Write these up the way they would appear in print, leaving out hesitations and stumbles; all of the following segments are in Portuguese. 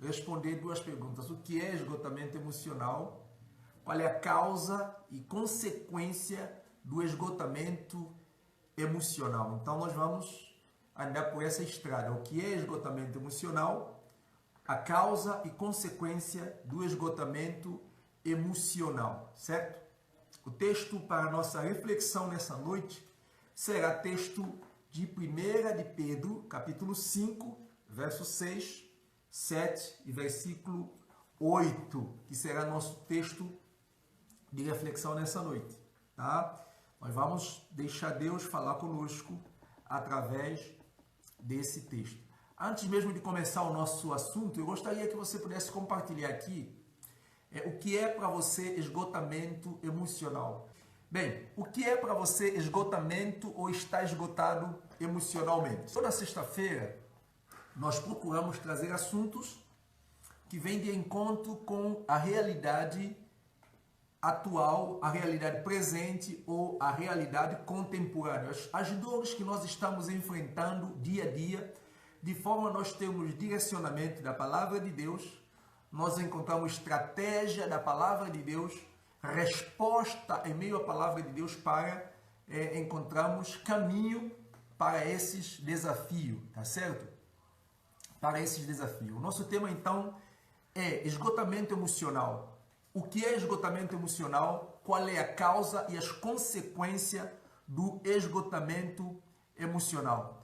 responder duas perguntas. O que é esgotamento emocional? Qual é a causa e consequência do esgotamento emocional? Então, nós vamos andar por essa estrada. O que é esgotamento emocional? A causa e consequência do esgotamento emocional, certo? O texto para a nossa reflexão nessa noite será texto de 1 de Pedro, capítulo 5, verso 6, 7 e versículo 8, que será nosso texto de reflexão nessa noite, tá? Nós vamos deixar Deus falar conosco através desse texto. Antes mesmo de começar o nosso assunto, eu gostaria que você pudesse compartilhar aqui o que é para você esgotamento emocional. Bem, o que é para você esgotamento ou estar esgotado emocionalmente? Toda sexta-feira nós procuramos trazer assuntos que vêm de encontro com a realidade atual, a realidade presente ou a realidade contemporânea. As dores que nós estamos enfrentando dia a dia, de forma a nós termos direcionamento da palavra de Deus, nós encontramos estratégia da palavra de Deus, resposta em meio à palavra de Deus para encontrarmos caminho para esses desafios, tá certo? Para esses desafios. O nosso tema então é esgotamento emocional. O que é esgotamento emocional? Qual é a causa e as consequências do esgotamento emocional?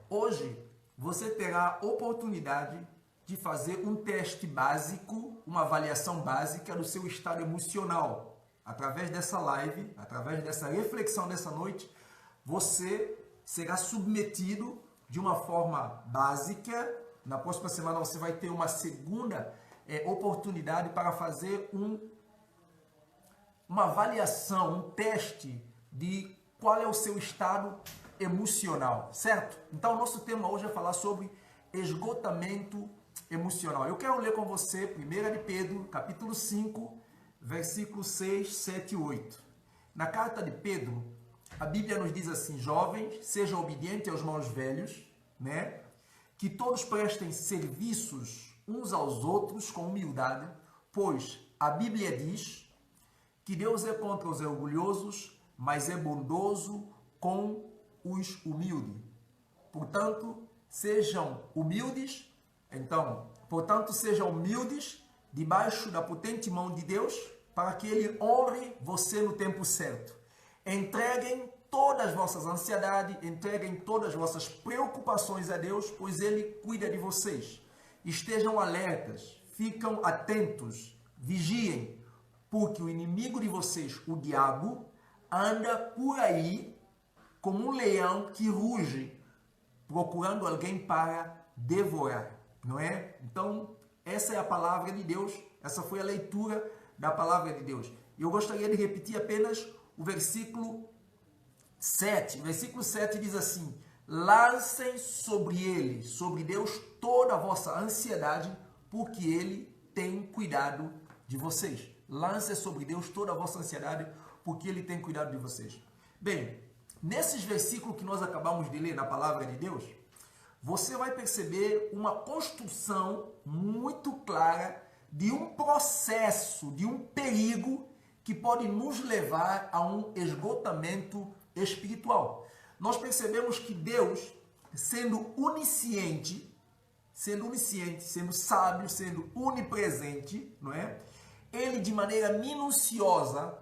Hoje você terá a oportunidade de fazer um teste básico, uma avaliação básica do seu estado emocional. Através dessa live, através dessa reflexão dessa noite, você será submetido de uma forma básica. Na próxima semana você vai ter uma segunda oportunidade para fazer uma avaliação, um teste de qual é o seu estado emocional, certo? Então, o nosso tema hoje é falar sobre esgotamento emocional. Eu quero ler com você 1 de Pedro, capítulo 5, versículos 6, 7 e 8. Na carta de Pedro, a Bíblia nos diz assim: jovens, sejam obedientes aos mais velhos, né? Que todos prestem serviços uns aos outros com humildade, pois a Bíblia diz que Deus é contra os orgulhosos, mas é bondoso com os humildes. Portanto, sejam humildes. Portanto, sejam humildes debaixo da potente mão de Deus, para que Ele honre você no tempo certo. Entreguem todas as vossas ansiedades, entreguem todas as vossas preocupações a Deus, pois Ele cuida de vocês. Estejam alertas, ficam atentos, vigiem, porque o inimigo de vocês, o diabo, anda por aí como um leão que ruge, procurando alguém para devorar, não é? Então, essa é a palavra de Deus, essa foi a leitura da palavra de Deus. E eu gostaria de repetir apenas o versículo 7. O versículo 7 diz assim: lancem sobre ele, sobre Deus, toda a vossa ansiedade, porque Ele tem cuidado de vocês. Lancem sobre Deus toda a vossa ansiedade, porque Ele tem cuidado de vocês. Bem, nesses versículos que nós acabamos de ler na palavra de Deus, você vai perceber uma construção muito clara de um processo, de um perigo que pode nos levar a um esgotamento espiritual. Nós percebemos que Deus, sendo onisciente, sendo sábio, sendo onipresente, não é? Ele de maneira minuciosa,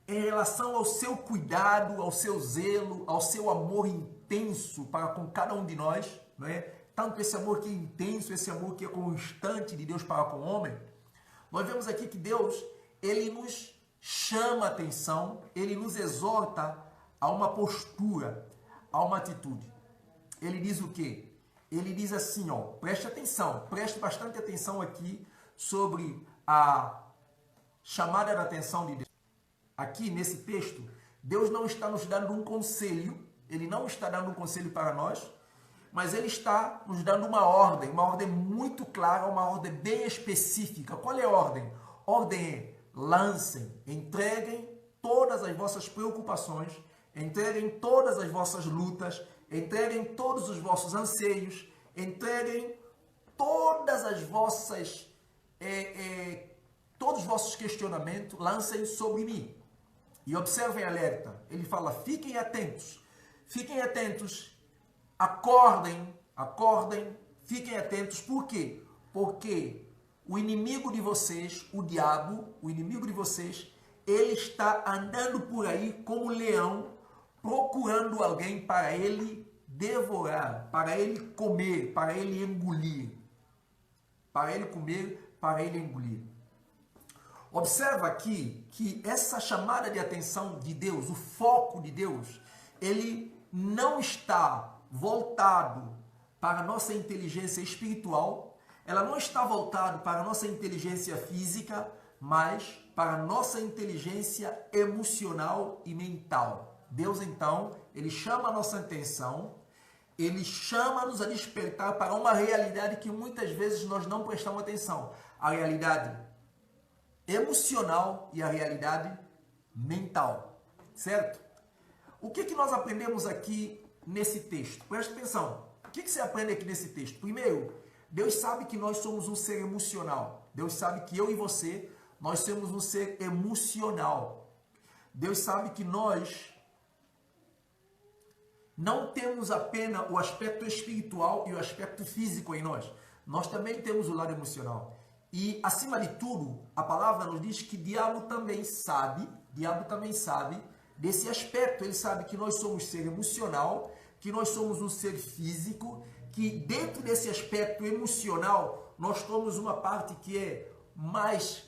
em relação ao seu cuidado, ao seu zelo, ao seu amor intenso para com cada um de nós, não é? Tanto esse amor que é intenso, esse amor que é constante de Deus para com o homem, nós vemos aqui que Deus, Ele nos chama a atenção, Ele nos exorta a uma postura, a uma atitude. Ele diz o quê? Ele diz assim, ó, preste atenção, preste bastante atenção aqui sobre a chamada da atenção de Deus. Aqui nesse texto, Deus não está nos dando um conselho, Ele não está dando um conselho para nós, mas Ele está nos dando uma ordem muito clara, uma ordem bem específica. Qual é a ordem? A ordem é: lancem, entreguem todas as vossas preocupações, entreguem todas as vossas lutas, entreguem todos os vossos anseios, entreguem todos os vossos questionamentos, lancem sobre mim. E observem alerta. Ele fala, fiquem atentos, acordem, fiquem atentos. Por quê? Porque o inimigo de vocês, o diabo, o inimigo de vocês, ele está andando por aí como leão, procurando alguém para ele devorar, para ele comer, para ele engolir. Para ele comer, para ele engolir. Observa aqui que essa chamada de atenção de Deus, o foco de Deus, ele não está voltado para a nossa inteligência espiritual, ela não está voltada para a nossa inteligência física, mas para a nossa inteligência emocional e mental. Deus, então, ele chama a nossa atenção, ele chama-nos a despertar para uma realidade que muitas vezes nós não prestamos atenção. A realidade emocional e a realidade mental, certo? O que nós aprendemos aqui nesse texto? Presta atenção. O que você aprende aqui nesse texto? Primeiro, Deus sabe que nós somos um ser emocional. Deus sabe que eu e você, nós somos um ser emocional. Deus sabe que nós não temos apenas o aspecto espiritual e o aspecto físico em nós. Nós também temos o lado emocional. E, acima de tudo, a palavra nos diz que o diabo também sabe desse aspecto. Ele sabe que nós somos ser emocional, que nós somos um ser físico, que dentro desse aspecto emocional, nós temos uma parte que é mais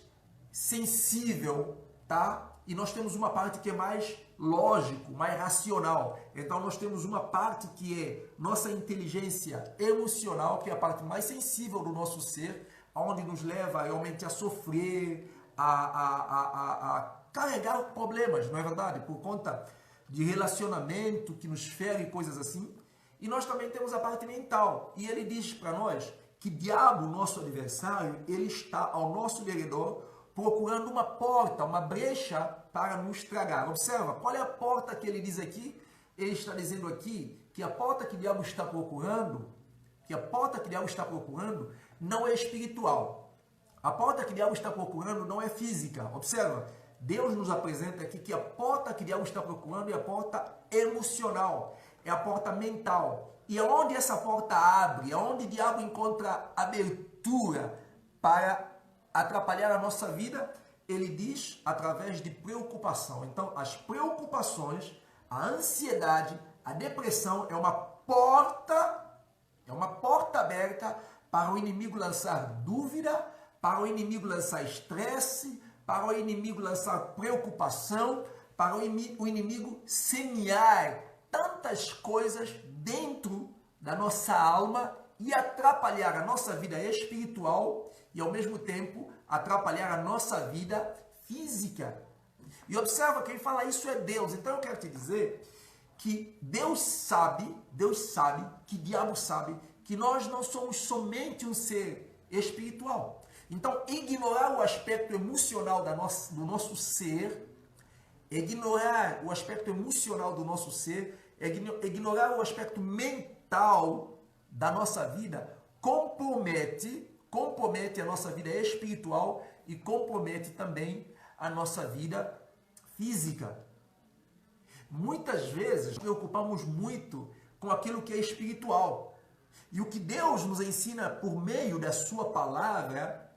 sensível, tá? E nós temos uma parte que é mais lógico, mais racional. Então nós temos uma parte que é nossa inteligência emocional, que é a parte mais sensível do nosso ser, onde nos leva realmente a sofrer, a carregar problemas, não é verdade? Por conta de relacionamento que nos fere, coisas assim. E nós também temos a parte mental. E ele diz para nós que o diabo, nosso adversário, ele está ao nosso redor procurando uma porta, uma brecha para nos tragar. Observa, qual é a porta que ele diz aqui? Ele está dizendo aqui que a porta que o diabo está procurando, não é espiritual. A porta que o diabo está procurando não é física. Observa, Deus nos apresenta aqui que a porta que o diabo está procurando é a porta emocional, é a porta mental. E aonde essa porta abre, aonde o diabo encontra abertura para atrapalhar a nossa vida, ele diz através de preocupação. Então, as preocupações, a ansiedade, a depressão é uma porta aberta para o inimigo lançar dúvida, para o inimigo lançar estresse, para o inimigo lançar preocupação, para o inimigo semear tantas coisas dentro da nossa alma e atrapalhar a nossa vida espiritual e, ao mesmo tempo, atrapalhar a nossa vida física. E observa, quem fala isso é Deus. Então, eu quero te dizer que Deus sabe, que o diabo sabe, que nós não somos somente um ser espiritual. Então, ignorar o aspecto emocional do nosso ser, ignorar o aspecto emocional do nosso ser, ignorar o aspecto mental da nossa vida, compromete a nossa vida espiritual e compromete também a nossa vida física. Muitas vezes nos preocupamos muito com aquilo que é espiritual. E o que Deus nos ensina por meio da sua palavra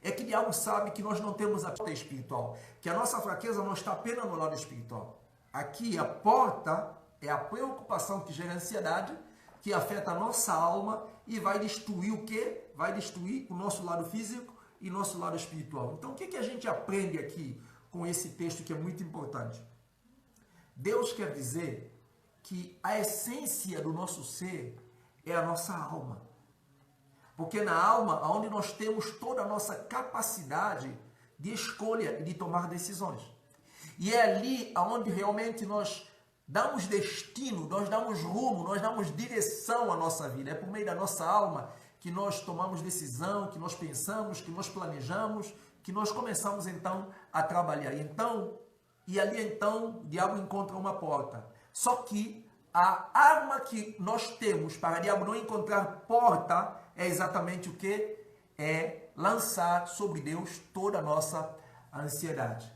é que o diabo sabe que nós não temos a porta espiritual, que a nossa fraqueza não está apenas no lado espiritual. Aqui a porta é a preocupação que gera ansiedade, que afeta a nossa alma e vai destruir o quê? Vai destruir o nosso lado físico e nosso lado espiritual. Então, o que a gente aprende aqui com esse texto que é muito importante? Deus quer dizer que a essência do nosso ser é a nossa alma. Porque na alma, onde nós temos toda a nossa capacidade de escolha e de tomar decisões. E é ali onde realmente nós damos destino, nós damos rumo, nós damos direção à nossa vida. É por meio da nossa alma que nós tomamos decisão, que nós pensamos, que nós planejamos, que nós começamos então a trabalhar. E ali então o diabo encontra uma porta. Só que a arma que nós temos para o diabo não encontrar porta é exatamente o que? É lançar sobre Deus toda a nossa ansiedade.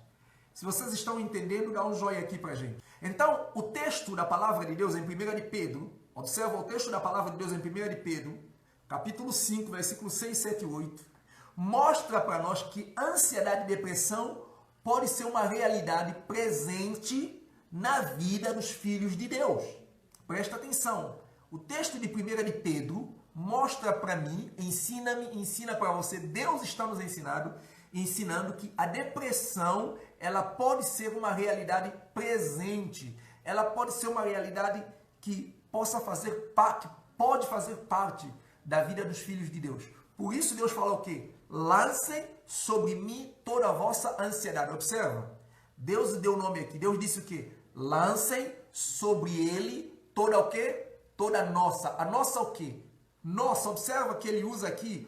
Se vocês estão entendendo, dá um joinha aqui pra gente. Então, o texto da palavra de Deus em 1 de Pedro, observa o texto da palavra de Deus em 1 de Pedro, capítulo 5, versículos 6, 7 e 8, mostra para nós que ansiedade e depressão pode ser uma realidade presente na vida dos filhos de Deus. Presta atenção. O texto de 1 de Pedro mostra para mim, ensina para você, Deus está nos ensinando que a depressão, ela pode ser uma realidade presente. Ela pode ser uma realidade que pode fazer parte da vida dos filhos de Deus. Por isso Deus falou o quê? Lancem sobre mim toda a vossa ansiedade. Observa. Deus deu o nome aqui. Deus disse o quê? Lancem sobre ele toda o quê? Toda a nossa. A nossa o quê? Nossa. Observa que ele usa aqui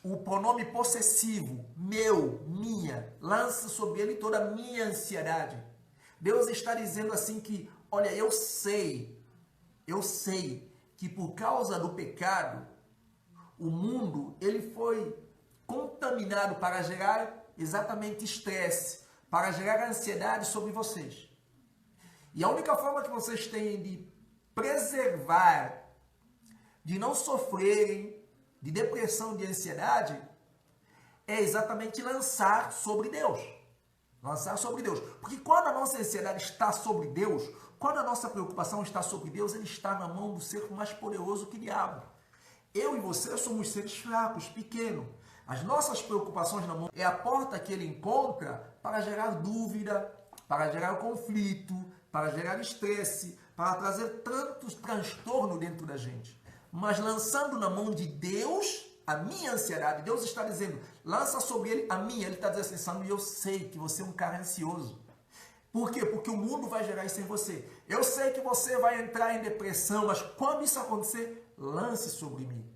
o pronome possessivo. Meu, minha. Lança sobre ele toda a minha ansiedade. Deus está dizendo assim que, olha, eu sei que por causa do pecado, o mundo, ele foi contaminado para gerar exatamente estresse, para gerar ansiedade sobre vocês. E a única forma que vocês têm de preservar, de não sofrerem de depressão, de ansiedade, é exatamente lançar sobre Deus. Lançar sobre Deus. Porque quando a nossa ansiedade está sobre Deus, quando a nossa preocupação está sobre Deus, ele está na mão do ser mais poderoso que o diabo. Eu e você somos seres fracos, pequenos. As nossas preocupações na mão é a porta que ele encontra para gerar dúvida, para gerar conflito, para gerar estresse, para trazer tantos transtornos dentro da gente. Mas lançando na mão de Deus a minha ansiedade, Deus está dizendo, lança sobre ele a minha. Ele está dizendo assim, Sandro, eu sei que você é um cara ansioso. Por quê? Porque o mundo vai gerar isso em você. Eu sei que você vai entrar em depressão, mas quando isso acontecer, lance sobre mim.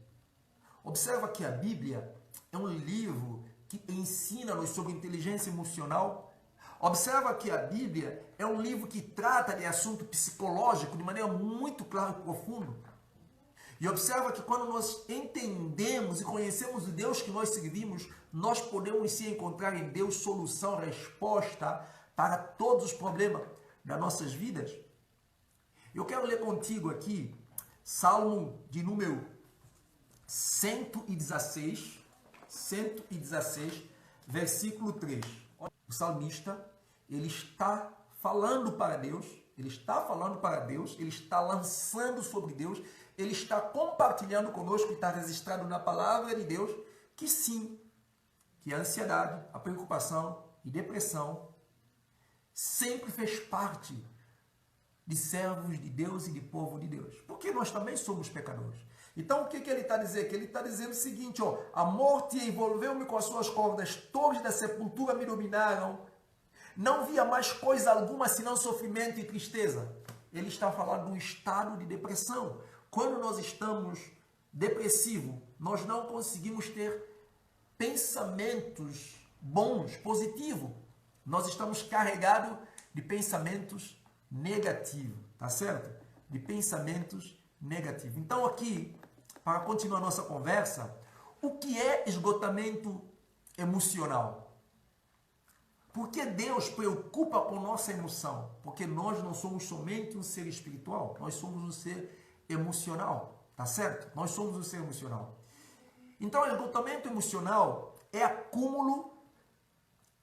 Observa que a Bíblia é um livro que ensina-nos sobre inteligência emocional. Observa que a Bíblia é um livro que trata de assunto psicológico de maneira muito clara e profunda. E observa que quando nós entendemos e conhecemos o Deus que nós servimos, nós podemos sim encontrar em Deus solução, resposta para todos os problemas das nossas vidas. Eu quero ler contigo aqui Salmo de número 116, versículo 3. O salmista, ele está falando para Deus, ele está lançando sobre Deus, ele está compartilhando conosco, que está registrado na palavra de Deus, que sim, que a ansiedade, a preocupação e depressão sempre fez parte de servos de Deus e de povo de Deus. Porque nós também somos pecadores. Então, o que ele está dizendo? Que ele está dizendo o seguinte, ó, a morte envolveu-me com as suas cordas, torres da sepultura me dominaram, não via mais coisa alguma senão sofrimento e tristeza. Ele está falando de um estado de depressão. Quando nós estamos depressivos, nós não conseguimos ter pensamentos bons, positivos. Nós estamos carregados de pensamentos negativos, tá certo? De pensamentos negativos. Então aqui, para continuar a nossa conversa, o que é esgotamento emocional? Por que Deus preocupa com nossa emoção? Porque nós não somos somente um ser espiritual, nós somos um ser emocional, tá certo? Nós somos um ser emocional. Então, esgotamento emocional é acúmulo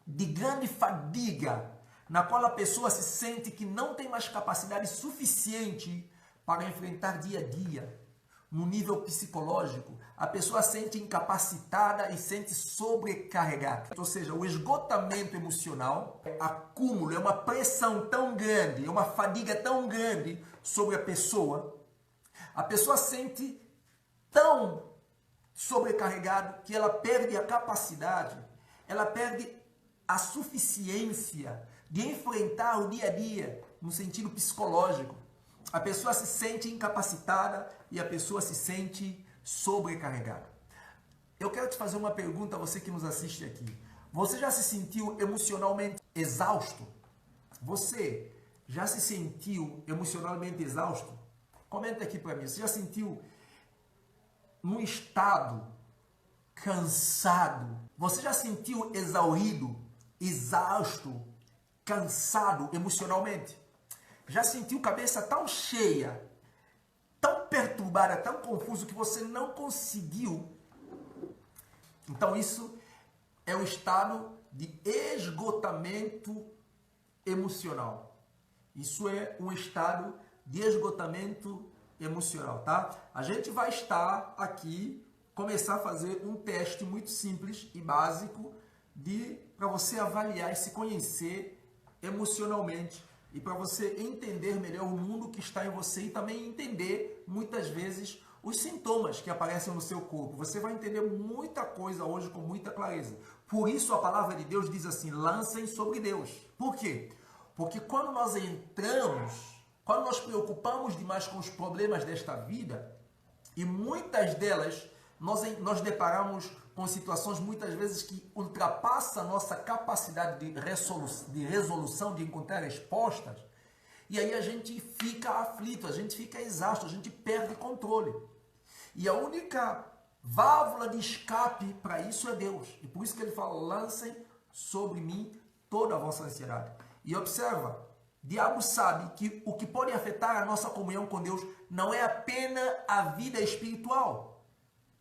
de grande fadiga, na qual a pessoa se sente que não tem mais capacidade suficiente para enfrentar dia a dia. No nível psicológico, a pessoa se sente incapacitada e sente sobrecarregada. Ou seja, o esgotamento emocional é acúmulo, é uma pressão tão grande, é uma fadiga tão grande sobre a pessoa. A pessoa sente tão sobrecarregada que ela perde a capacidade, ela perde a suficiência de enfrentar o dia a dia no sentido psicológico. A pessoa se sente incapacitada e a pessoa se sente sobrecarregada. Eu quero te fazer uma pergunta a você que nos assiste aqui. Você já se sentiu emocionalmente exausto? Você já se sentiu emocionalmente exausto? Comenta aqui para mim. Você já sentiu num estado cansado? Você já sentiu exaurido, exausto, cansado emocionalmente? Já sentiu cabeça tão cheia, tão perturbada, tão confuso que você não conseguiu? Então isso é o estado de esgotamento emocional. Isso é um estado de esgotamento emocional, tá? A gente vai estar aqui, começar a fazer um teste muito simples e básico para você avaliar e se conhecer emocionalmente e para você entender melhor o mundo que está em você e também entender, muitas vezes, os sintomas que aparecem no seu corpo. Você vai entender muita coisa hoje com muita clareza. Por isso a palavra de Deus diz assim, lancem sobre Deus. Por quê? Porque quando nós quando nós preocupamos demais com os problemas desta vida, e muitas delas nós deparamos com situações muitas vezes que ultrapassam a nossa capacidade de resolução, de encontrar respostas, e aí a gente fica aflito, a gente fica exausto, a gente perde controle. E a única válvula de escape para isso é Deus. E por isso que ele fala, lancem sobre mim toda a vossa ansiedade. E observa, o diabo sabe que o que pode afetar a nossa comunhão com Deus não é apenas a vida espiritual.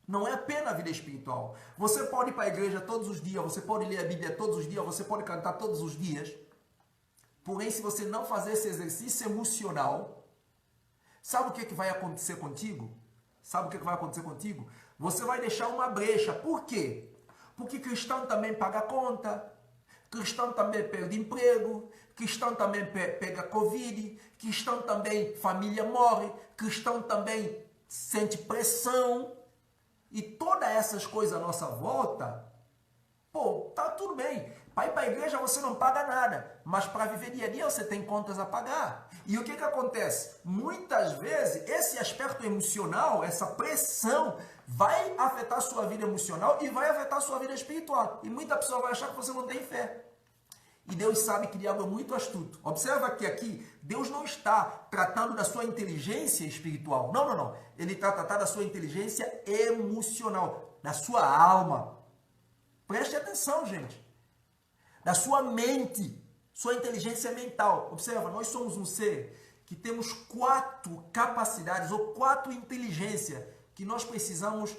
Não é apenas a vida espiritual. Você pode ir para a igreja todos os dias, você pode ler a Bíblia todos os dias, você pode cantar todos os dias. Porém, se você não fazer esse exercício emocional, sabe o que vai acontecer contigo? Sabe o que vai acontecer contigo? Você vai deixar uma brecha. Por quê? Porque cristão também paga conta, cristão também perde emprego, cristão também pega Covid, cristão também família morre, cristão também sente pressão. E todas essas coisas à nossa volta, pô, tá tudo bem. Para ir para a igreja você não paga nada, mas para viver dia a dia você tem contas a pagar. E o que acontece? Muitas vezes esse aspecto emocional, essa pressão, vai afetar a sua vida emocional e vai afetar a sua vida espiritual. E muita pessoa vai achar que você não tem fé. E Deus sabe que o diabo é muito astuto. Observa que aqui, Deus não está tratando da sua inteligência espiritual. Não, não, não. Ele está tratando da sua inteligência emocional, da sua alma. Preste atenção, gente. Da sua mente, sua inteligência mental. Observa, nós somos um ser que temos 4 capacidades ou 4 inteligências que nós precisamos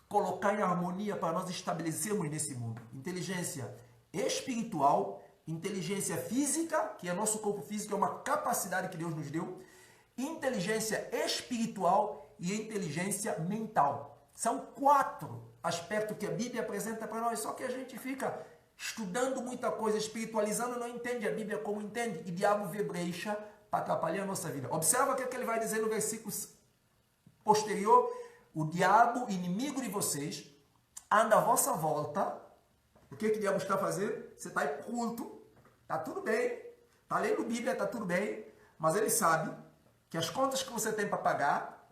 colocar em harmonia para nós estabelecermos nesse mundo. Inteligência espiritual, inteligência física, que é nosso corpo físico, é uma capacidade que Deus nos deu, inteligência espiritual e inteligência mental. São 4 aspectos que a Bíblia apresenta para nós, só que a gente fica estudando muita coisa, espiritualizando, não entende a Bíblia como entende, e o diabo vê brecha para atrapalhar a nossa vida. Observa o que ele vai dizer no versículo posterior, o diabo, inimigo de vocês, anda à vossa volta. O que o diabo está fazendo? Você está em culto, está tudo bem, está lendo Bíblia, está tudo bem, mas ele sabe que as contas que você tem para pagar,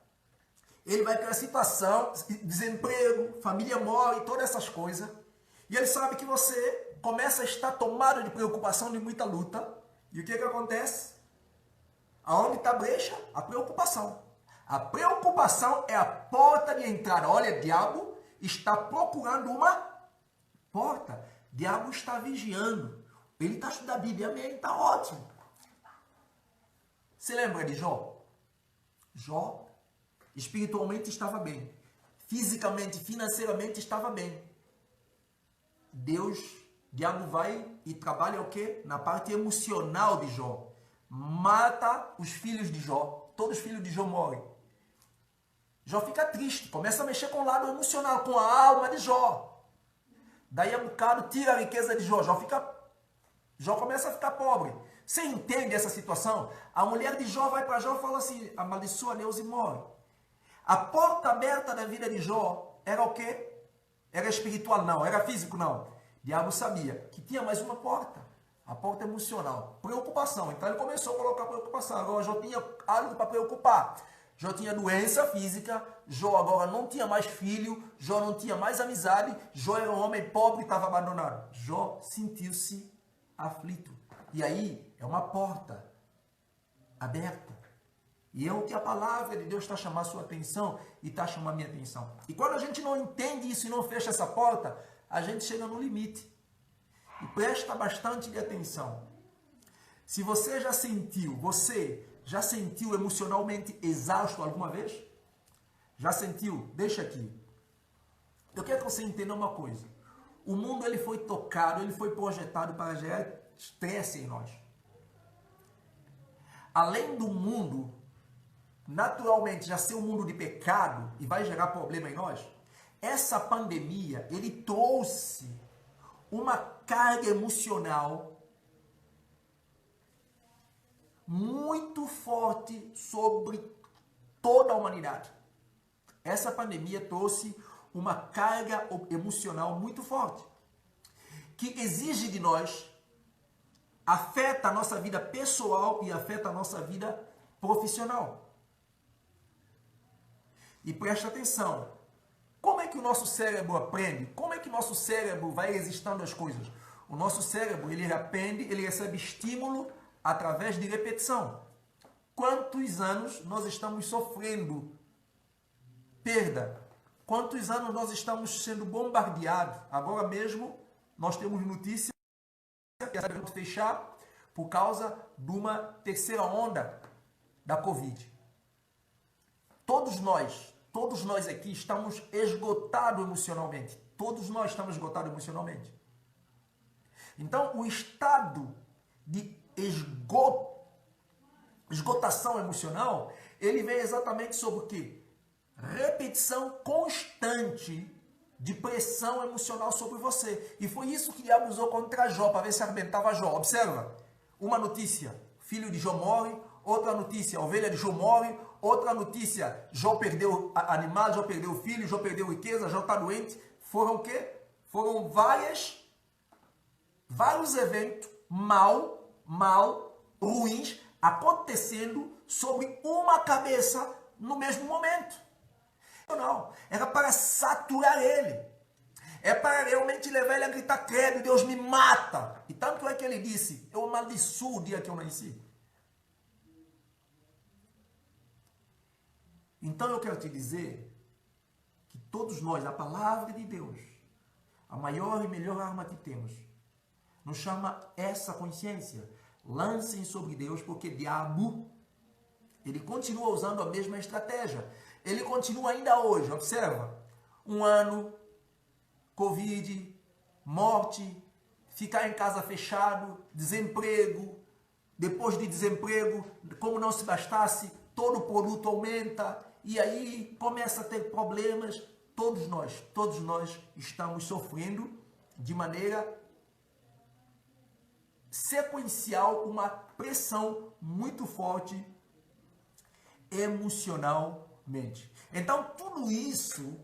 ele vai ter a situação, desemprego, família morre, todas essas coisas, e ele sabe que você começa a estar tomado de preocupação, de muita luta, e o que acontece? Aonde está a brecha? A preocupação. A preocupação é a porta de entrada. Olha, o diabo está procurando uma porta. O diabo está vigiando. Ele está estudando a Bíblia, amém, está ótimo. Você lembra de Jó? Jó espiritualmente estava bem. Fisicamente, financeiramente estava bem. Deus, diabo vai e trabalha o quê? Na parte emocional de Jó. Mata os filhos de Jó. Todos os filhos de Jó morrem. Jó fica triste, começa a mexer com o lado emocional, com a alma de Jó. Daí a bocado tira a riqueza de Jó. Jó começa a ficar pobre. Você entende essa situação? A mulher de Jó vai para Jó e fala assim, amaldiçoa Deus e morre. A porta aberta da vida de Jó era o quê? Era espiritual? Não. Era físico? Não. O diabo sabia que tinha mais uma porta. A porta emocional. Preocupação. Então ele começou a colocar preocupação. Agora Jó tinha algo para preocupar. Jó tinha doença física. Jó agora não tinha mais filho. Jó não tinha mais amizade. Jó era um homem pobre e estava abandonado. Jó sentiu-se aflito. E aí é uma porta aberta. E é o que a palavra de Deus está chamando a sua atenção e está chamando a minha atenção. E quando a gente não entende isso e não fecha essa porta, a gente chega no limite. E presta bastante de atenção. Se você já sentiu emocionalmente exausto alguma vez? Já sentiu? Deixa aqui. Eu quero que você entenda uma coisa. O mundo ele foi tocado, ele foi projetado para gerar estresse em nós. Além do mundo, naturalmente, já ser um mundo de pecado e vai gerar problema em nós, essa pandemia, ele trouxe uma carga emocional muito forte sobre toda a humanidade. Essa pandemia trouxe uma carga emocional muito forte, que exige de nós, afeta a nossa vida pessoal e afeta a nossa vida profissional. E presta atenção, como é que o nosso cérebro aprende? Como é que o nosso cérebro vai registrando as coisas? O nosso cérebro, ele aprende, ele recebe estímulo através de repetição. Quantos anos nós estamos sofrendo perda? Quantos anos nós estamos sendo bombardeados? Agora mesmo, nós temos notícia que vai fechar por causa de uma terceira onda da Covid. Todos nós aqui estamos esgotados emocionalmente. Todos nós estamos esgotados emocionalmente. Então, o estado de esgotação emocional, ele vem exatamente sobre o quê? Repetição constante de pressão emocional sobre você. E foi isso que o diabo usou contra Jó, para ver se arrebentava Jó. Observa, uma notícia, filho de Jó morre, outra notícia, ovelha de Jó morre, outra notícia, Jó perdeu animal, Jó perdeu filho, Jó perdeu riqueza, Jó está doente. Foram o quê? Foram vários eventos ruins, acontecendo sobre uma cabeça no mesmo momento. Não, era para saturar ele. É para realmente levar ele a gritar, credo, Deus me mata. E tanto é que ele disse, eu amaldiçoo o dia que eu nasci. Então eu quero te dizer que todos nós, a palavra de Deus, a maior e melhor arma que temos, nos chama essa consciência. Lancem sobre Deus, porque o diabo, ele continua usando a mesma estratégia. Ele continua ainda hoje, observa, um ano, Covid, morte, ficar em casa fechado, desemprego, depois de desemprego, como não se bastasse, todo o produto aumenta, e aí começa a ter problemas. Todos nós estamos sofrendo de maneira sequencial uma pressão muito forte emocionalmente. Então, tudo isso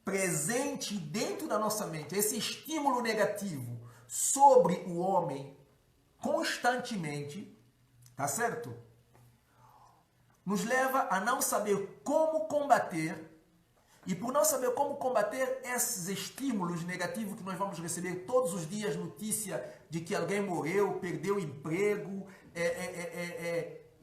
presente dentro da nossa mente, esse estímulo negativo sobre o homem constantemente, tá certo? Nos leva a não saber como combater, e por não saber como combater esses estímulos negativos que nós vamos receber todos os dias, notícia de que alguém morreu, perdeu o emprego,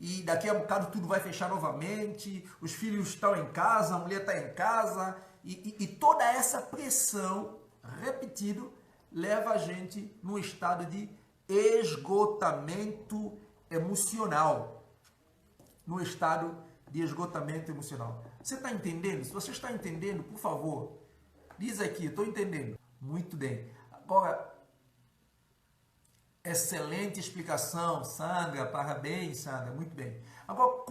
e daqui a bocado tudo vai fechar novamente, os filhos estão em casa, a mulher está em casa, e toda essa pressão, repetido, leva a gente num estado de esgotamento emocional. No estado de esgotamento emocional. Você está entendendo? Se você está entendendo, por favor, diz aqui, estou entendendo. Muito bem. Agora, excelente explicação, Sandra, parabéns, Sandra, muito bem. Agora,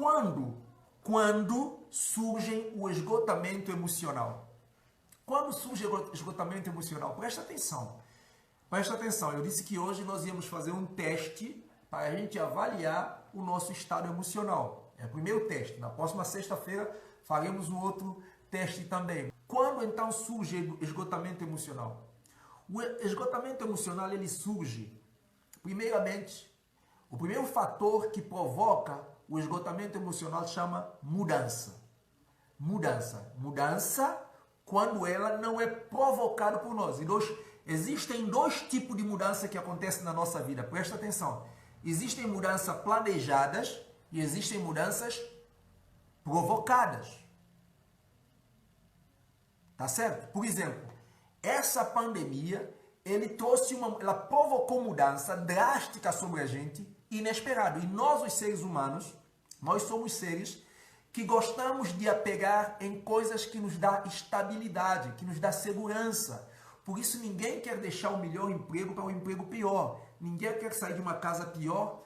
quando surge o esgotamento emocional? Quando surge o esgotamento emocional? Presta atenção. Presta atenção, eu disse que hoje nós íamos fazer um teste para a gente avaliar o nosso estado emocional. É o primeiro teste. Na próxima sexta-feira faremos um outro teste também. Quando então surge o esgotamento emocional? O esgotamento emocional ele surge, primeiramente, o primeiro fator que provoca o esgotamento emocional chama mudança. Mudança quando ela não é provocada por nós. Existem dois tipos de mudança que acontecem na nossa vida. Presta atenção. Existem mudanças planejadas e existem mudanças provocadas. Tá certo? Por exemplo, essa pandemia, ela provocou mudança drástica sobre a gente, inesperado. E nós, os seres humanos, nós somos seres que gostamos de apegar em coisas que nos dá estabilidade, que nos dá segurança. Por isso ninguém quer deixar o melhor emprego para um emprego pior. Ninguém quer sair de uma casa pior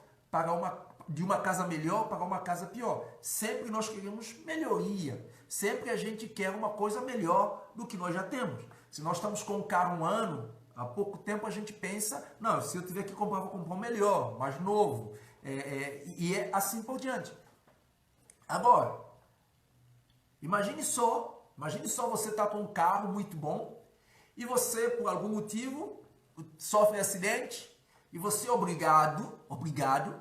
de uma casa melhor para uma casa pior. Sempre nós queremos melhoria. Sempre a gente quer uma coisa melhor do que nós já temos. Se nós estamos com um carro 1 ano, há pouco tempo a gente pensa, não, se eu tiver que comprar, vou comprar um melhor, mais novo. E é assim por diante. Agora, imagine só você está com um carro muito bom e você, por algum motivo, sofre acidente e você é obrigado,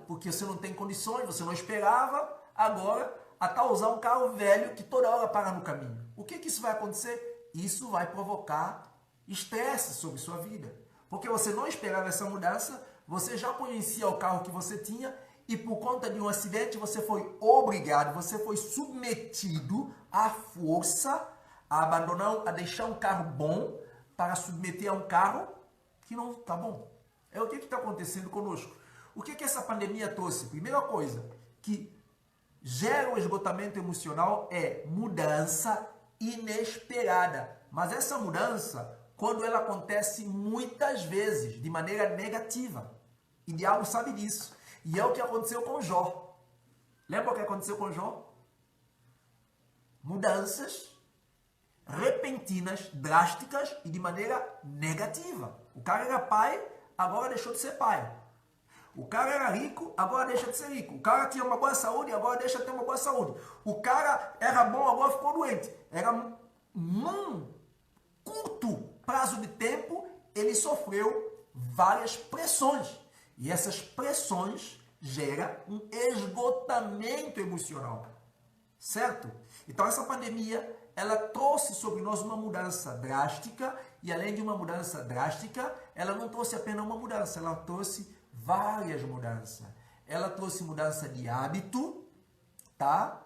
porque você não tem condições, você não esperava, agora, a usar um carro velho que toda hora para no caminho. O que isso vai acontecer? Isso vai provocar estresse sobre sua vida. Porque você não esperava essa mudança, você já conhecia o carro que você tinha e por conta de um acidente você foi obrigado, você foi submetido à força a abandonar, a deixar um carro bom para submeter a um carro que não está bom. É o que está acontecendo conosco. O que essa pandemia trouxe? Primeira coisa que gera o esgotamento emocional é mudança inesperada. Mas essa mudança, quando ela acontece muitas vezes, de maneira negativa. E o diabo sabe disso. E é o que aconteceu com Jó. Lembra o que aconteceu com Jó? Mudanças repentinas, drásticas e de maneira negativa. O cara era pai, agora deixou de ser pai. O cara era rico, agora deixa de ser rico. O cara tinha uma boa saúde, agora deixa de ter uma boa saúde. O cara era bom, agora ficou doente. Era curto prazo de tempo, ele sofreu várias pressões. E essas pressões geram um esgotamento emocional. Certo? Então essa pandemia, ela trouxe sobre nós uma mudança drástica. E além de uma mudança drástica, ela não trouxe apenas uma mudança, ela trouxe várias mudanças. Ela trouxe mudança de hábito, tá?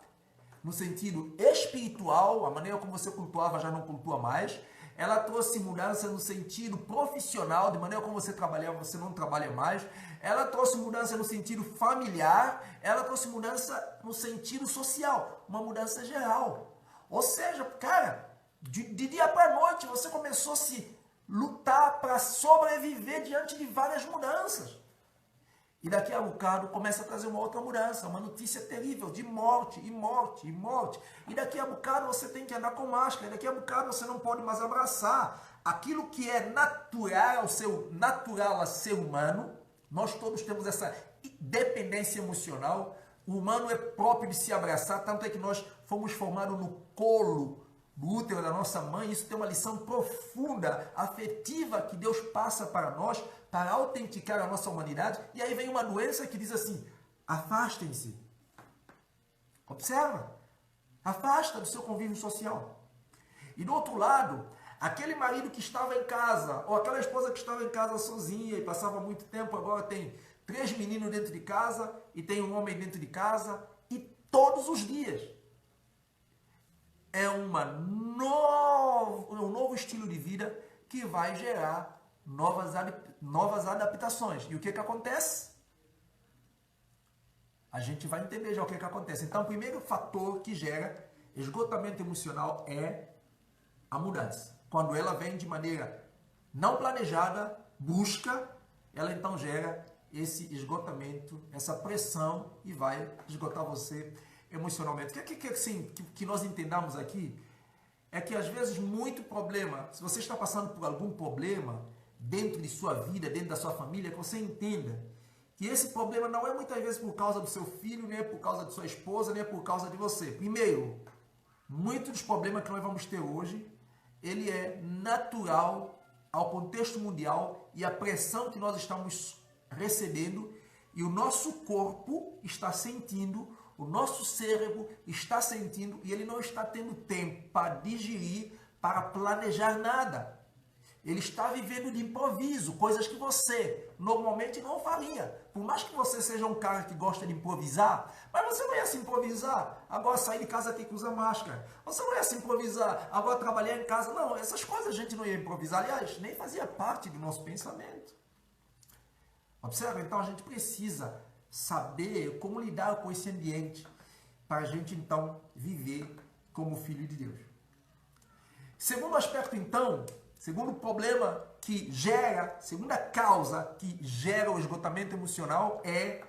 No sentido espiritual, a maneira como você cultuava já não cultua mais. Ela trouxe mudança no sentido profissional, de maneira como você trabalhava, você não trabalha mais. Ela trouxe mudança no sentido familiar. Ela trouxe mudança no sentido social, uma mudança geral. Ou seja, cara, de dia para noite você começou a se lutar para sobreviver diante de várias mudanças. E daqui a bocado começa a trazer uma outra mudança, uma notícia terrível de morte, e morte, e morte. E daqui a bocado você tem que andar com máscara, e daqui a bocado você não pode mais abraçar. Aquilo que é natural a ser humano, nós todos temos essa dependência emocional. O humano é próprio de se abraçar, tanto é que nós fomos formados no colo do útero da nossa mãe. Isso tem uma lição profunda, afetiva, que Deus passa para nós, para autenticar a nossa humanidade. E aí vem uma doença que diz assim, afastem-se. Observa, afasta do seu convívio social. E do outro lado, aquele marido que estava em casa, ou aquela esposa que estava em casa sozinha e passava muito tempo, agora tem 3 meninos dentro de casa e tem um homem dentro de casa, e todos os dias é um novo estilo de vida que vai gerar novas adaptações. E o que acontece? A gente vai entender já o que acontece. Então, o primeiro fator que gera esgotamento emocional é a mudança. Quando ela vem de maneira não planejada, brusca, ela então gera esse esgotamento, essa pressão e vai esgotar você emocionalmente. O que nós entendamos aqui é que às vezes muito problema, se você está passando por algum problema dentro de sua vida, dentro da sua família, que você entenda que esse problema não é muitas vezes por causa do seu filho, nem é por causa de sua esposa, nem é por causa de você. Primeiro, muitos dos problemas que nós vamos ter hoje, ele é natural ao contexto mundial e a pressão que nós estamos recebendo, e o nosso corpo está sentindo, o nosso cérebro está sentindo, e ele não está tendo tempo para digerir, para planejar nada. Ele está vivendo de improviso, coisas que você normalmente não faria. Por mais que você seja um cara que gosta de improvisar, mas você não ia se improvisar. Agora sair de casa tem que usar máscara. Você não ia se improvisar. Agora trabalhar em casa. Não, essas coisas a gente não ia improvisar. Aliás, nem fazia parte do nosso pensamento. Observa, então a gente precisa saber como lidar com esse ambiente para a gente então viver como filho de Deus. Segundo aspecto então, segundo problema que gera, segunda causa que gera o esgotamento emocional é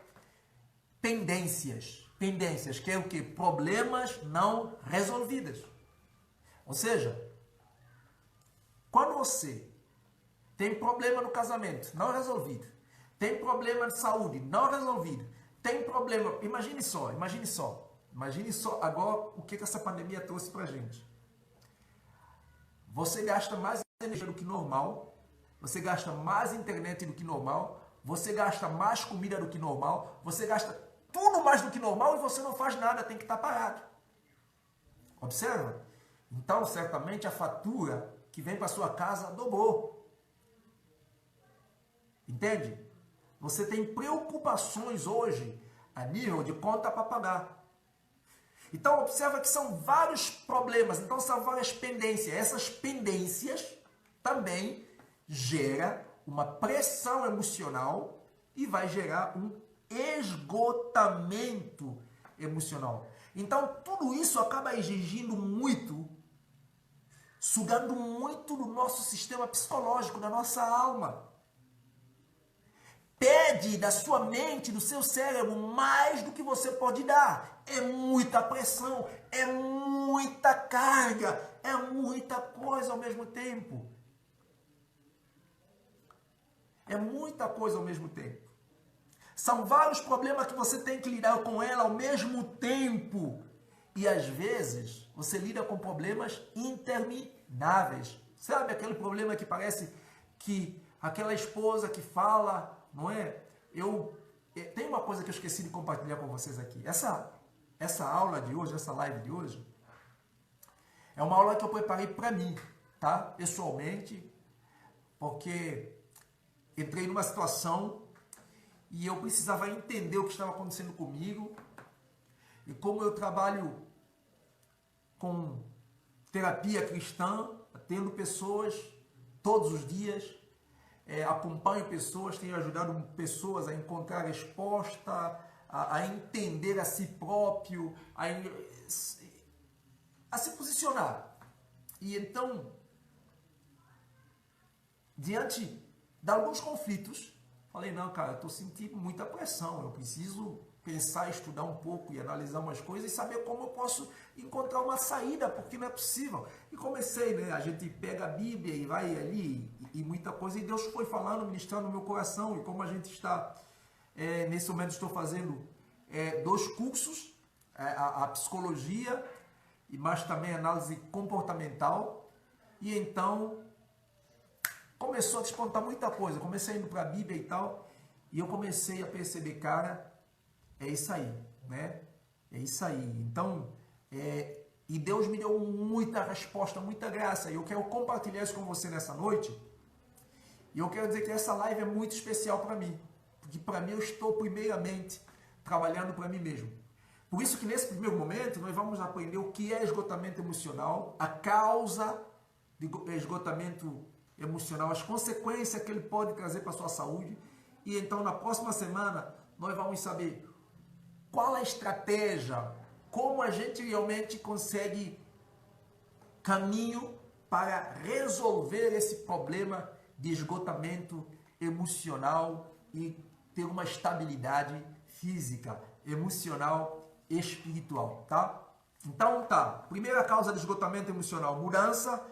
pendências. Pendências, que é o quê? Problemas não resolvidos. Ou seja, quando você tem problema no casamento não resolvido, tem problema de saúde não resolvido, tem problema, imagine só agora o que essa pandemia trouxe pra gente. Você gasta mais energia do que normal, você gasta mais internet do que normal, você gasta mais comida do que normal, você gasta tudo mais do que normal e você não faz nada, tem que estar parado. Observa? Então, certamente a fatura que vem para sua casa dobrou. Entende? Você tem preocupações hoje a nível de conta para pagar. Então, observa que são vários problemas, então são várias pendências. Essas pendências também geram uma pressão emocional e vai gerar um esgotamento emocional. Então, tudo isso acaba exigindo muito, sugando muito do nosso sistema psicológico, da nossa alma. Pede da sua mente, do seu cérebro, mais do que você pode dar. É muita pressão, é muita carga, é muita coisa ao mesmo tempo. É muita coisa ao mesmo tempo. São vários problemas que você tem que lidar com ela ao mesmo tempo. E às vezes, você lida com problemas intermináveis. Sabe aquele problema que parece que aquela esposa que fala... Não é? Tem uma coisa que eu esqueci de compartilhar com vocês aqui. Essa aula de hoje, essa live de hoje, é uma aula que eu preparei para mim, tá? Pessoalmente, porque entrei numa situação e eu precisava entender o que estava acontecendo comigo. E como eu trabalho com terapia cristã, atendo pessoas todos os dias, acompanho pessoas, tenho ajudado pessoas a encontrar resposta, a entender a si próprio, a se posicionar. E então, diante de alguns conflitos, falei, não, cara, eu estou sentindo muita pressão, eu preciso pensar, estudar um pouco e analisar umas coisas e saber como eu posso encontrar uma saída, porque não é possível. E comecei, né? A gente pega a Bíblia e vai ali e muita coisa, e Deus foi falando, ministrando no meu coração, e como a gente está, nesse momento estou fazendo 2 cursos, a psicologia, mas também análise comportamental, e então começou a despontar muita coisa, comecei indo para a Bíblia e tal, e eu comecei a perceber, cara, é isso aí, né? É isso aí. Então, e Deus me deu muita resposta, muita graça. E eu quero compartilhar isso com você nessa noite. E eu quero dizer que essa live é muito especial para mim. Porque para mim eu estou primeiramente trabalhando para mim mesmo. Por isso que nesse primeiro momento nós vamos aprender o que é esgotamento emocional, a causa de esgotamento emocional, as consequências que ele pode trazer para a sua saúde. E então na próxima semana nós vamos saber qual a estratégia, como a gente realmente consegue caminho para resolver esse problema de esgotamento emocional e ter uma estabilidade física, emocional, espiritual, tá? Então tá, primeira causa de esgotamento emocional, mudança.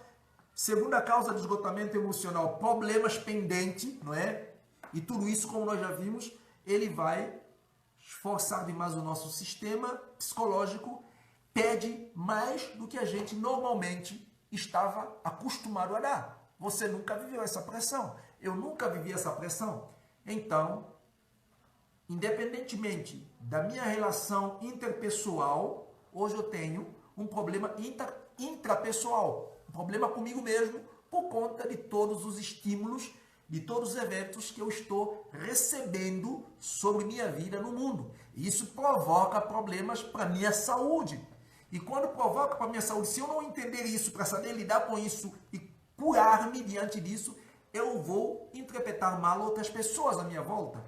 Segunda causa de esgotamento emocional, problemas pendentes, não é? E tudo isso, como nós já vimos, ele vai esforçar demais o nosso sistema psicológico, pede mais do que a gente normalmente estava acostumado a dar. Você nunca viveu essa pressão. Eu nunca vivi essa pressão. Então, independentemente da minha relação interpessoal, hoje eu tenho um problema intrapessoal, um problema comigo mesmo, por conta de todos os estímulos, de todos os eventos que eu estou recebendo sobre minha vida no mundo. Isso provoca problemas para a minha saúde. E quando provoca para a minha saúde, se eu não entender isso, para saber lidar com isso e curar-me diante disso, eu vou interpretar mal outras pessoas à minha volta.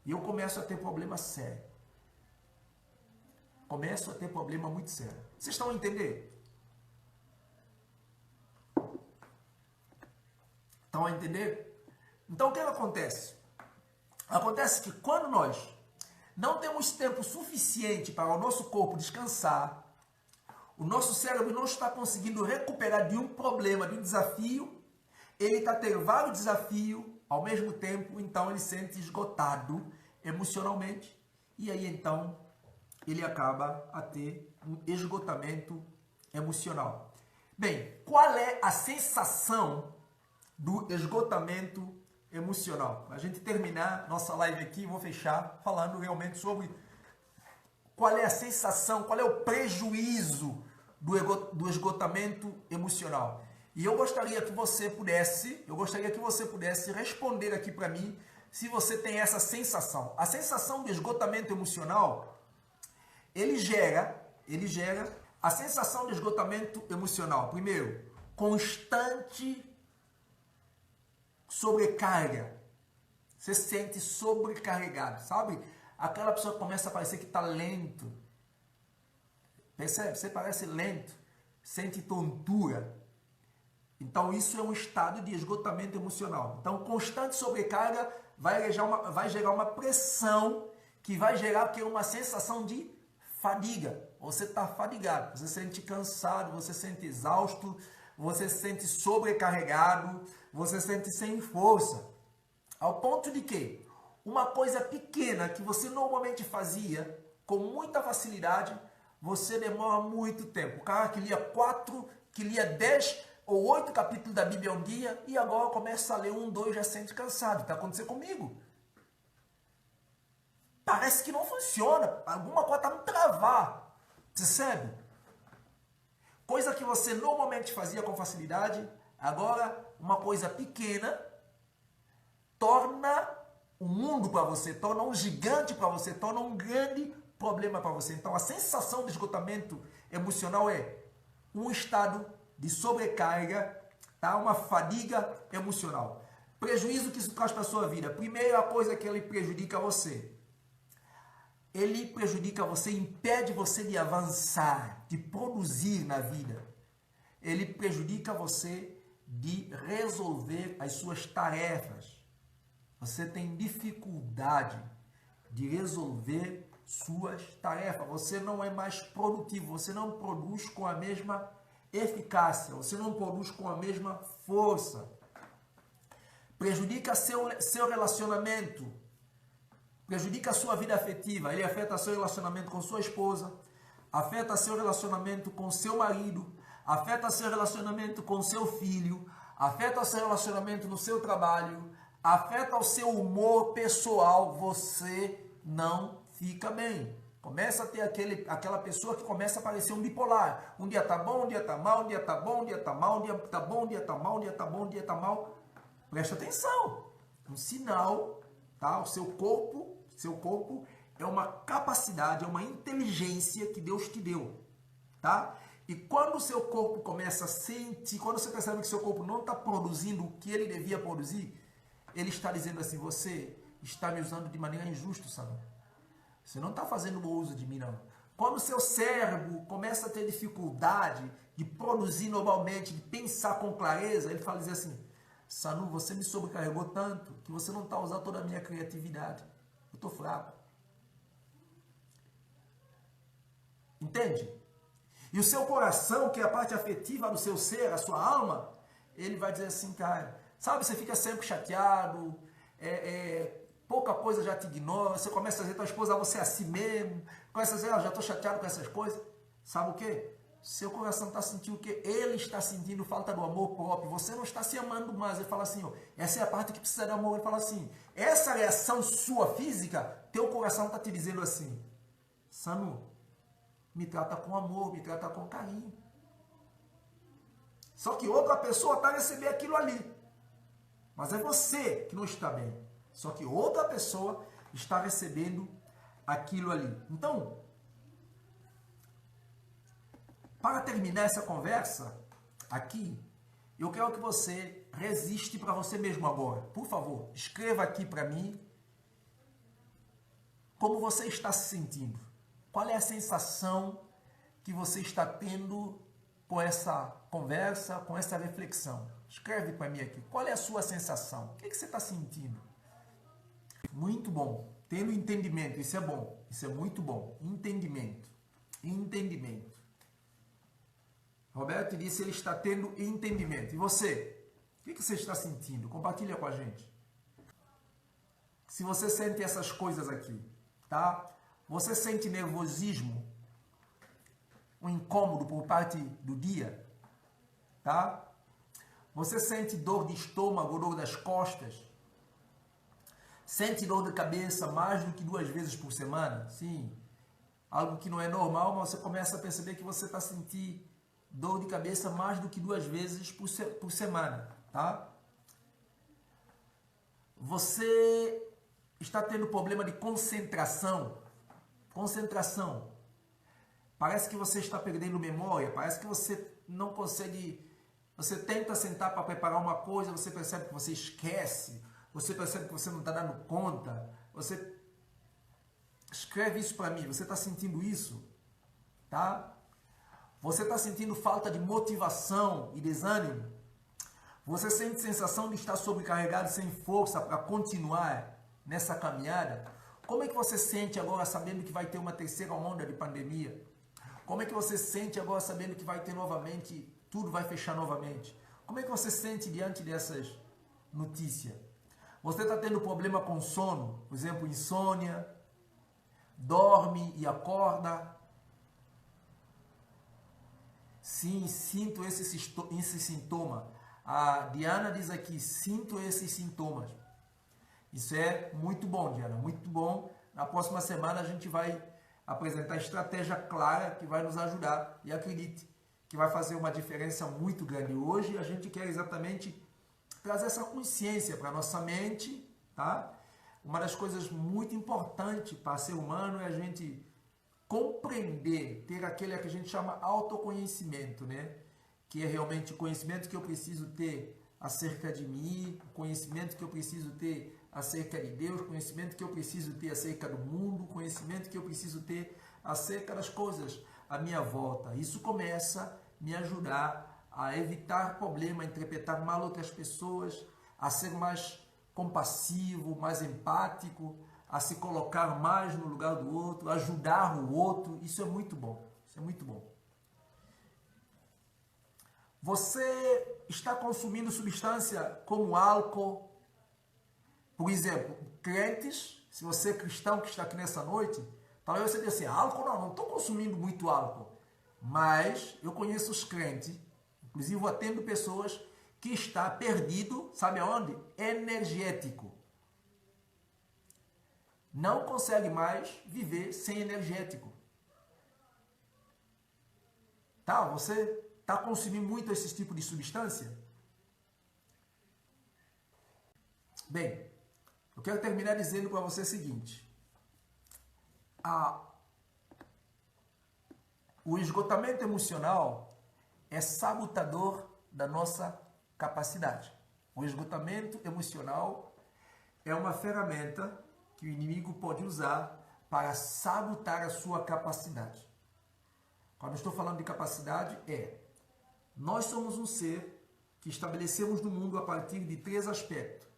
E eu começo a ter problema sério. Começo a ter problema muito sério. Vocês estão a entender? Estão a entender? Então o que acontece? Acontece que quando nós não temos tempo suficiente para o nosso corpo descansar, o nosso cérebro não está conseguindo recuperar de um problema, de um desafio, ele está tendo vários desafios ao mesmo tempo, então ele se sente esgotado emocionalmente, e aí então ele acaba a ter um esgotamento emocional. Bem, qual é a sensação do esgotamento emocional? Para a gente terminar nossa live aqui, vou fechar falando realmente sobre qual é a sensação, qual é o prejuízo do esgotamento emocional. E eu gostaria que você pudesse responder aqui para mim se você tem essa sensação. A sensação do esgotamento emocional, ele gera a sensação de esgotamento emocional. Primeiro, constante sobrecarga. Você se sente sobrecarregado, sabe? Aquela pessoa começa a parecer que está lento. Percebe? Você parece lento, sente tontura. Então, isso é um estado de esgotamento emocional. Então, constante sobrecarga vai gerar uma pressão que vai gerar uma sensação de fadiga. Você está fadigado, você se sente cansado, você se sente exausto, você se sente sobrecarregado, você se sente sem força. Ao ponto de que uma coisa pequena que você normalmente fazia com muita facilidade, você demora muito tempo. O cara que lia 10 ou 8 capítulos da Bíblia um dia e agora começa a ler 1, 2, já sente cansado. Está acontecendo comigo. Parece que não funciona. Alguma coisa está me travar. Percebe? Coisa que você normalmente fazia com facilidade, agora uma coisa pequena torna um mundo para você, torna um gigante para você, torna um grande problema para você. Então a sensação de esgotamento emocional é um estado de sobrecarga, tá? Uma fadiga emocional. Prejuízo que isso traz para a sua vida. Primeira coisa que ele prejudica você. Ele prejudica você, impede você de avançar, de produzir na vida. Ele prejudica você de resolver as suas tarefas. Você tem dificuldade de resolver suas tarefas. Você não é mais produtivo, você não produz com a mesma eficácia, você não produz com a mesma força. Prejudica seu relacionamento, prejudica a sua vida afetiva. Ele afeta seu relacionamento com sua esposa, afeta seu relacionamento com seu marido, afeta seu relacionamento com seu filho, afeta seu relacionamento no seu trabalho, afeta o seu humor pessoal. Você não fica bem. Começa a ter aquela pessoa que começa a parecer um bipolar. Um dia tá bom, um dia tá mal, um dia tá bom, um dia tá mal, um dia tá bom, um dia tá mal, um dia tá bom, um dia tá mal. Presta atenção. Um sinal, tá? O seu corpo é uma capacidade, é uma inteligência que Deus te deu, tá? E quando o seu corpo começa a sentir, quando você percebe que seu corpo não está produzindo o que ele devia produzir, ele está dizendo assim: você está me usando de maneira injusta, sabe? Você não está fazendo bom uso de mim, não. Quando o seu cérebro começa a ter dificuldade de produzir normalmente, de pensar com clareza, ele fala assim: Sanu, você me sobrecarregou tanto que você não está usando toda a minha criatividade. Eu estou fraco. Entende? E o seu coração, que é a parte afetiva do seu ser, a sua alma, ele vai dizer assim, cara, sabe, você fica sempre chateado, pouca coisa já te ignora, você começa a dizer, tua esposa, você é assim mesmo, começa a dizer, já estou chateado com essas coisas. Sabe o quê? Seu coração está sentindo o quê? Ele está sentindo falta do amor próprio, você não está se amando mais. Ele fala assim, ó, essa é a parte que precisa de amor. Ele fala assim, essa reação sua física, teu coração está te dizendo assim, Sanu, me trata com amor, me trata com carinho. Só que outra pessoa está recebendo aquilo ali. Mas é você que não está bem. Só que outra pessoa está recebendo aquilo ali. Então, para terminar essa conversa aqui, eu quero que você resiste para você mesmo agora. Por favor, escreva aqui para mim como você está se sentindo. Qual é a sensação que você está tendo com essa conversa, com essa reflexão? Escreve para mim aqui. Qual é a sua sensação? O que você está sentindo? Muito bom. Tendo entendimento. Isso é bom. Isso é muito bom. Entendimento. Entendimento. Roberto disse que ele está tendo entendimento. E você? O que você está sentindo? Compartilha com a gente. Se você sente essas coisas aqui, tá? Você sente nervosismo? Um incômodo por parte do dia? Tá? Você sente dor de estômago, dor das costas? Sente dor de cabeça mais do que 2 vezes por semana? Sim. Algo que não é normal, mas você começa a perceber que você está sentindo dor de cabeça mais do que 2 vezes por semana, tá? Você está tendo problema de concentração? Concentração. Parece que você está perdendo memória, parece que você não consegue... Você tenta sentar para preparar uma coisa, você percebe que você esquece, você percebe que você não está dando conta, você... Escreve isso para mim, você está sentindo isso? Tá? Você está sentindo falta de motivação e desânimo? Você sente sensação de estar sobrecarregado, sem força para continuar nessa caminhada? Como é que você sente agora sabendo que vai ter uma terceira onda de pandemia? Como é que você sente agora sabendo que vai ter novamente, tudo vai fechar novamente? Como é que você sente diante dessas notícias? Você está tendo problema com sono? Por exemplo, insônia? Dorme e acorda? Sim, sinto esse sintoma. A Diana diz aqui, sinto esses sintomas. Isso é muito bom, Diana, muito bom. Na próxima semana a gente vai apresentar estratégia clara que vai nos ajudar. E acredite que vai fazer uma diferença muito grande. Hoje a gente quer exatamente trazer essa consciência para a nossa mente, tá? Uma das coisas muito importantes para ser humano é a gente compreender, ter aquele que a gente chama autoconhecimento, né? Que é realmente o conhecimento que eu preciso ter acerca de mim, o conhecimento que eu preciso ter acerca de Deus, o conhecimento que eu preciso ter acerca do mundo, o conhecimento que eu preciso ter acerca das coisas à minha volta. Isso começa a me ajudar a evitar problema, a interpretar mal outras pessoas, a ser mais compassivo, mais empático, a se colocar mais no lugar do outro, ajudar o outro. Isso é muito bom. Isso é muito bom. Você está consumindo substância como álcool? Por exemplo, crentes, se você é cristão que está aqui nessa noite, talvez você diga assim, álcool não estou consumindo muito álcool. Mas eu conheço os crentes, inclusive eu atendo pessoas que está perdido, sabe aonde? Energético. Não consegue mais viver sem energético. Tá? Você está consumindo muito esse tipo de substância? Bem, eu quero terminar dizendo para você o seguinte. O esgotamento emocional é sabotador da nossa capacidade. O esgotamento emocional é uma ferramenta que o inimigo pode usar para sabotar a sua capacidade. Quando eu estou falando de capacidade, nós somos um ser que estabelecemos no mundo a partir de 3 aspectos: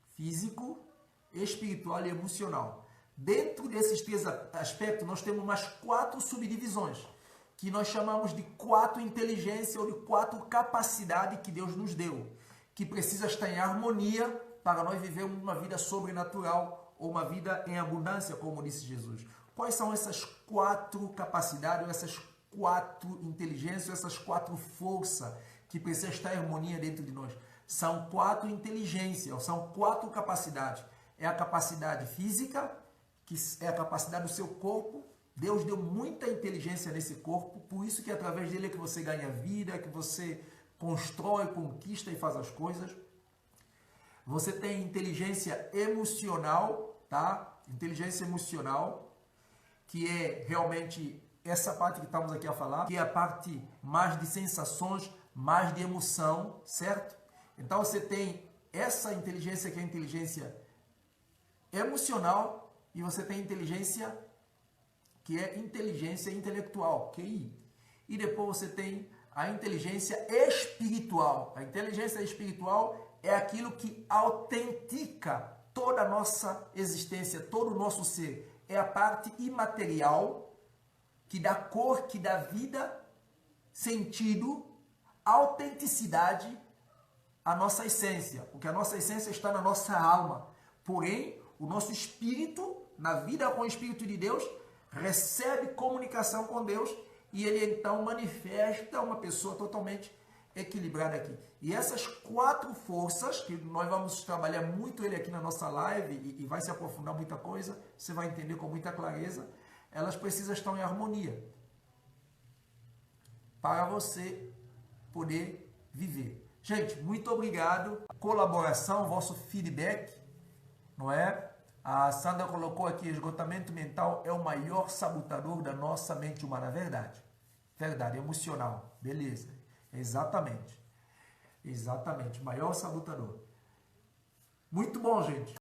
físico, espiritual e emocional. Dentro desses 3 aspectos, nós temos mais 4 subdivisões, que nós chamamos de 4 inteligência ou de 4 capacidades que Deus nos deu, que precisa estar em harmonia para nós vivermos uma vida sobrenatural ou uma vida em abundância, como disse Jesus. Quais são essas 4 capacidades, essas 4 inteligências, essas 4 forças que precisam estar em harmonia dentro de nós? São 4 inteligências, são 4 capacidades. É a capacidade física, que é a capacidade do seu corpo. Deus deu muita inteligência nesse corpo, por isso que através dele é que você ganha vida, que você constrói, conquista e faz as coisas. Você tem inteligência emocional, tá? Inteligência emocional, que é realmente essa parte que estamos aqui a falar, que é a parte mais de sensações, mais de emoção, certo? Então você tem essa inteligência que é a inteligência emocional e você tem inteligência que é inteligência intelectual, QI. E depois você tem a inteligência espiritual. A inteligência espiritual é aquilo que autentica toda a nossa existência, todo o nosso ser. É a parte imaterial que dá cor, que dá vida, sentido, autenticidade à nossa essência. Porque a nossa essência está na nossa alma. Porém, o nosso espírito, na vida com o Espírito de Deus, recebe comunicação com Deus e ele então manifesta uma pessoa totalmente equilibrada aqui. E essas 4 forças, que nós vamos trabalhar muito ele aqui na nossa live e vai se aprofundar muita coisa, você vai entender com muita clareza, elas precisam estar em harmonia para você poder viver. Gente, muito obrigado. Colaboração, vosso feedback, não é? A Sandra colocou aqui, esgotamento mental é o maior sabotador da nossa mente humana. Verdade. Verdade, emocional. Beleza. Exatamente. Exatamente. Maior sabotador. Muito bom, gente.